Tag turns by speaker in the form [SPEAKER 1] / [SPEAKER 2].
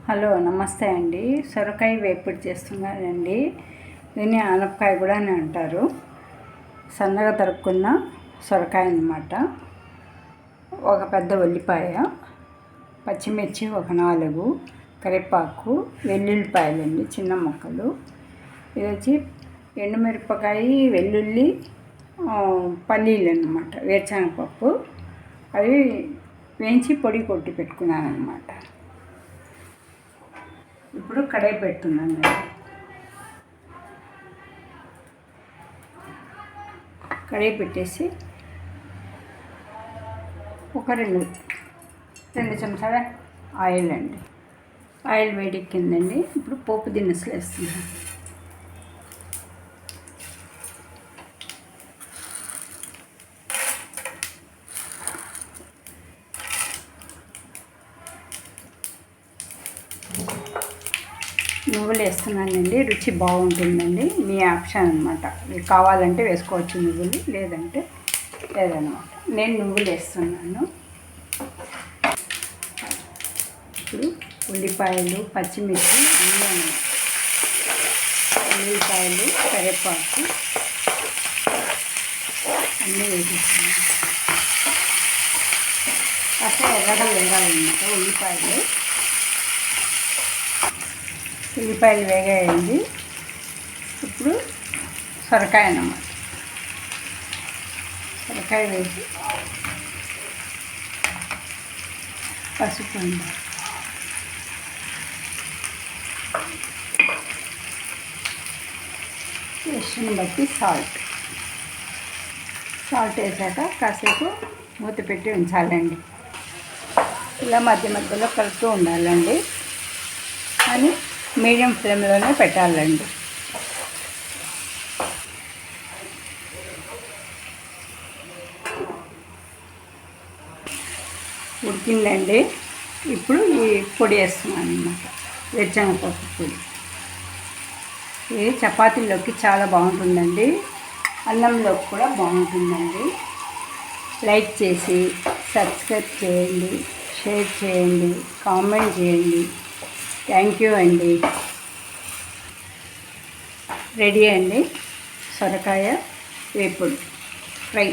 [SPEAKER 1] Hello నమస్తే అండి. సొరకాయ వేపుడు చేస్తున్నానండి. దీన్ని ఆనపకాయ కూడా అని అంటారు. సన్నగా తరుక్కున్న సొరకాయ అన్నమాట. ఒక పెద్ద ఉల్లిపాయ, పచ్చిమిర్చి ఒక 4, కరివేపాకు, వెల్లుల్లిపాయలండి చిన్న ముక్కలు. ఇది వచ్చి ఎండుమిరపకాయ, వెల్లుల్లి, పల్లీలు అన్నమాట, వేరుశనగపప్పు. అవి వేయించి పొడి కొట్టి పెట్టుకున్నాను అన్నమాట. ఇప్పుడు కడాయి పెడుతున్నాను. కడాయి పెట్టేసి ఒక రెండు చెంచాల ఆయిల్ అండి. ఆయిల్ వేడెక్కిందండి. ఇప్పుడు పోపు దినుసులు వేస్తున్నాను. నువ్వులు వేస్తున్నానండి. రుచి బాగుంటుందండి. మీ ఆప్షన్ అనమాట. మీకు కావాలంటే వేసుకోవచ్చు నువ్వులు, లేదంటే లేదనమాట. నేను నువ్వులు వేస్తున్నాను. ఇప్పుడు ఉల్లిపాయలు, పచ్చిమిర్చి అన్నీ, ఉల్లిపాయలు, కరివేపాకు అన్నీ వేసేస్తున్నాను. కాస్త ఎర్రగా వేగాలన్నమాట ఉల్లిపాయలు వేగాయండి. ఇప్పుడు సొరకాయ అన్నమాట. సొరకాయ వేసి పసుపు అండి, టేస్ట్ని బట్టి సాల్ట్ వేసాక కాసేపు మూత పెట్టి ఉంచాలండి. ఇలా మధ్య మధ్యలో కలుపుతూ ఉండాలండి. అని మీడియం ఫ్లేమ్లోనే పెట్టాలండి. ఉడికిందండి. ఇప్పుడు ఈ పొడి వేస్తున్నాను అన్నమాట, వేరుశనగపప్పు పొడి. ఇది చపాతీలోకి చాలా బాగుంటుందండి, అన్నంలోకి కూడా బాగుంటుందండి. లైక్ చేసి సబ్స్క్రైబ్ చేయండి, షేర్ చేయండి, కామెంట్ చేయండి. థ్యాంక్ యూ అండి. రెడీ అండి సొరకాయ వేపుడు ఫ్రై.